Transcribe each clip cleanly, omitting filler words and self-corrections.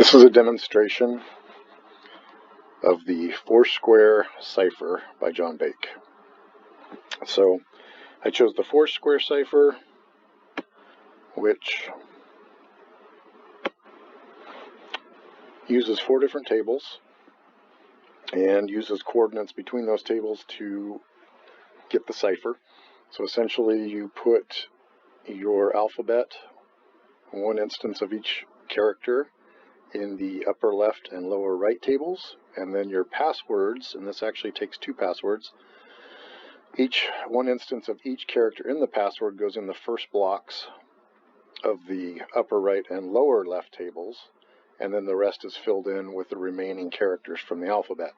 This is a demonstration of the four-square cipher by John Bake. So I chose the four-square cipher, which uses four different tables and uses coordinates between those tables to get the cipher. So essentially you put your alphabet, one instance of each character, in the upper left and lower right tables, and then your passwords, and this actually takes two passwords. One instance of each character in the password goes in the first blocks of the upper right and lower left tables, and then the rest is filled in with the remaining characters from the alphabet.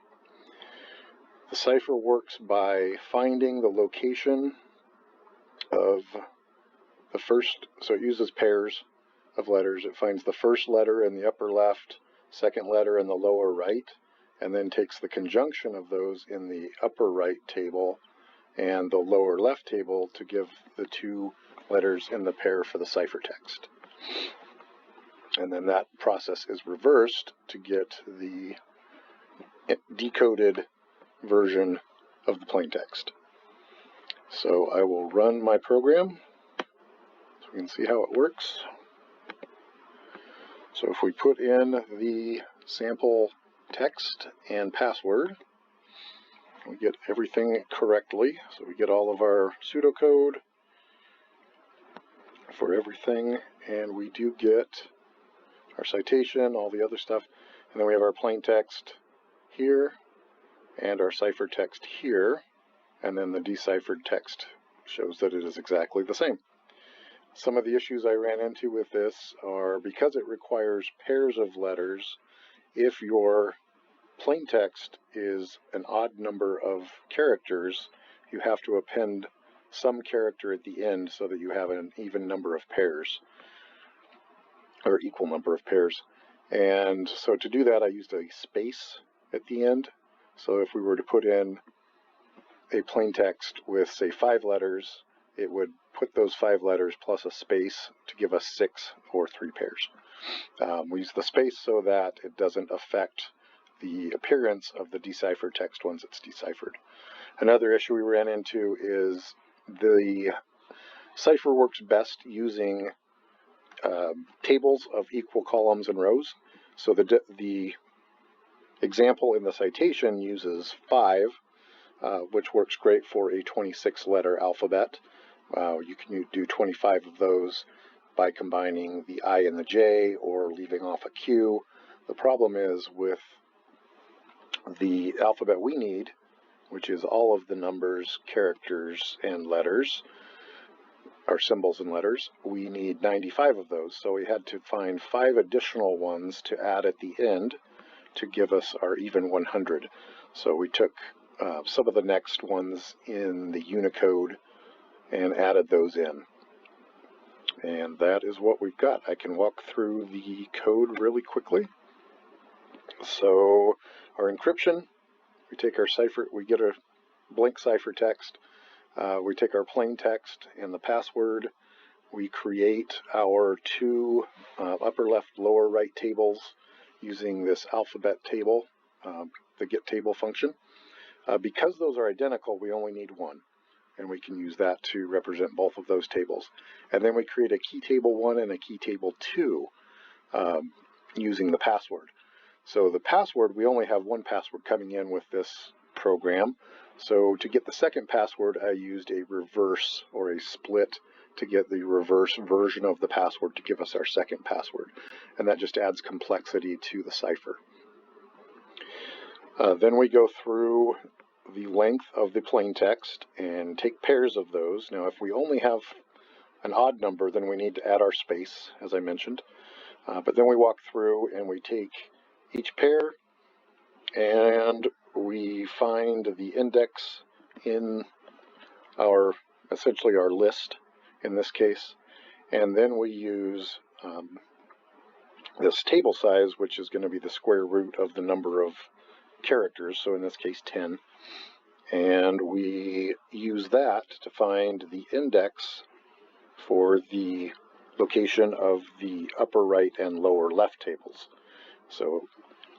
The cipher works by finding the location of the first, so it uses pairs of letters. It finds the first letter in the upper left, second letter in the lower right, and then takes the conjunction of those in the upper right table and the lower left table to give the two letters in the pair for the ciphertext. And then that process is reversed to get the decoded version of the plaintext. So I will run my program so we can see how it works. So if we put in the sample text and password, we get everything correctly. So we get all of our pseudocode for everything, and we do get our citation, all the other stuff, and then we have our plain text here and our ciphertext here, and then the deciphered text shows that it is exactly the same. Some of the issues I ran into with this are because it requires pairs of letters. If your plain text is an odd number of characters, you have to append some character at the end so that you have an even number of pairs, or equal number of pairs. And so to do that, I used a space at the end. So if we were to put in a plain text with, say, 5 letters, it would put those 5 letters plus a space to give us 6 or 3 pairs. We use the space so that it doesn't affect the appearance of the deciphered text once it's deciphered. Another issue we ran into is the cipher works best using tables of equal columns and rows. So the example in the citation uses 5, which works great for a 26-letter alphabet. You can do 25 of those by combining the I and the J or leaving off a Q. The problem is with the alphabet we need, which is all of the numbers, characters, and letters, or symbols and letters, we need 95 of those. So we had to find 5 additional ones to add at the end to give us our even 100. So we took some of the next ones in the Unicode and added those in. And that is what we've got. I can walk through the code really quickly. So our encryption, we take our cipher, we get a blank ciphertext. We take our plain text and the password. We create our 2 upper left, lower right tables using this alphabet table, the get table function. Because those are identical, we only need 1. And we can use that to represent both of those tables. And then we create a key table 1 and a key table 2 using the password. So the password, we only have one password coming in with this program. So to get the second password, I used a reverse or a split to get the reverse version of the password to give us our second password. And that just adds complexity to the cipher. Then we go through the length of the plain text and take pairs of those. Now, if we only have an odd number, then we need to add our space, as I mentioned. But then we walk through and we take each pair and we find the index in essentially our list in this case. And then we use this table size, which is going to be the square root of the number of characters, so in this case 10, and we use that to find the index for the location of the upper right and lower left tables. So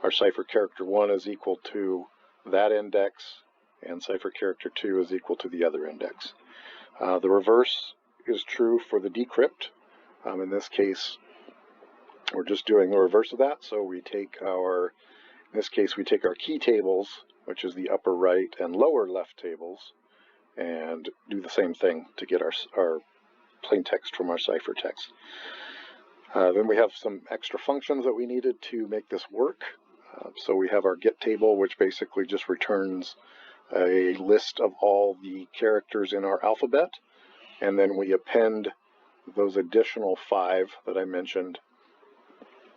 our Cipher character 1 is equal to that index, and Cipher character 2 is equal to the other index. The reverse is true for the decrypt. In this case, we're just doing the reverse of that. So we take our, in this case, we take our key tables, which is the upper right and lower left tables, and do the same thing to get our plain text from our Cipher text. Then we have some extra functions that we needed to make this work. So we have our get table, which basically just returns a list of all the characters in our alphabet, and then we append those additional 5 that I mentioned.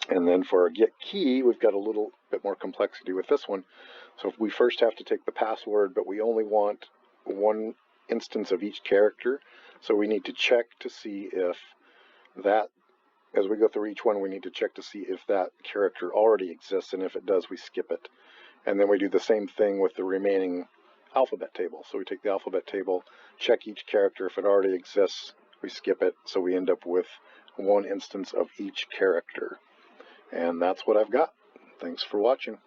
And then for our get key, we've got a little bit more complexity with this one. So if we first have to take the password, but we only want one instance of each character, so we need to check to see if that, as we go through each one, we need to check to see if that character already exists, and if it does, we skip it. And then we do the same thing with the remaining alphabet table. So we take the alphabet table, check each character. If it already exists, we skip it. So we end up with one instance of each character. And that's what I've got. Thanks for watching.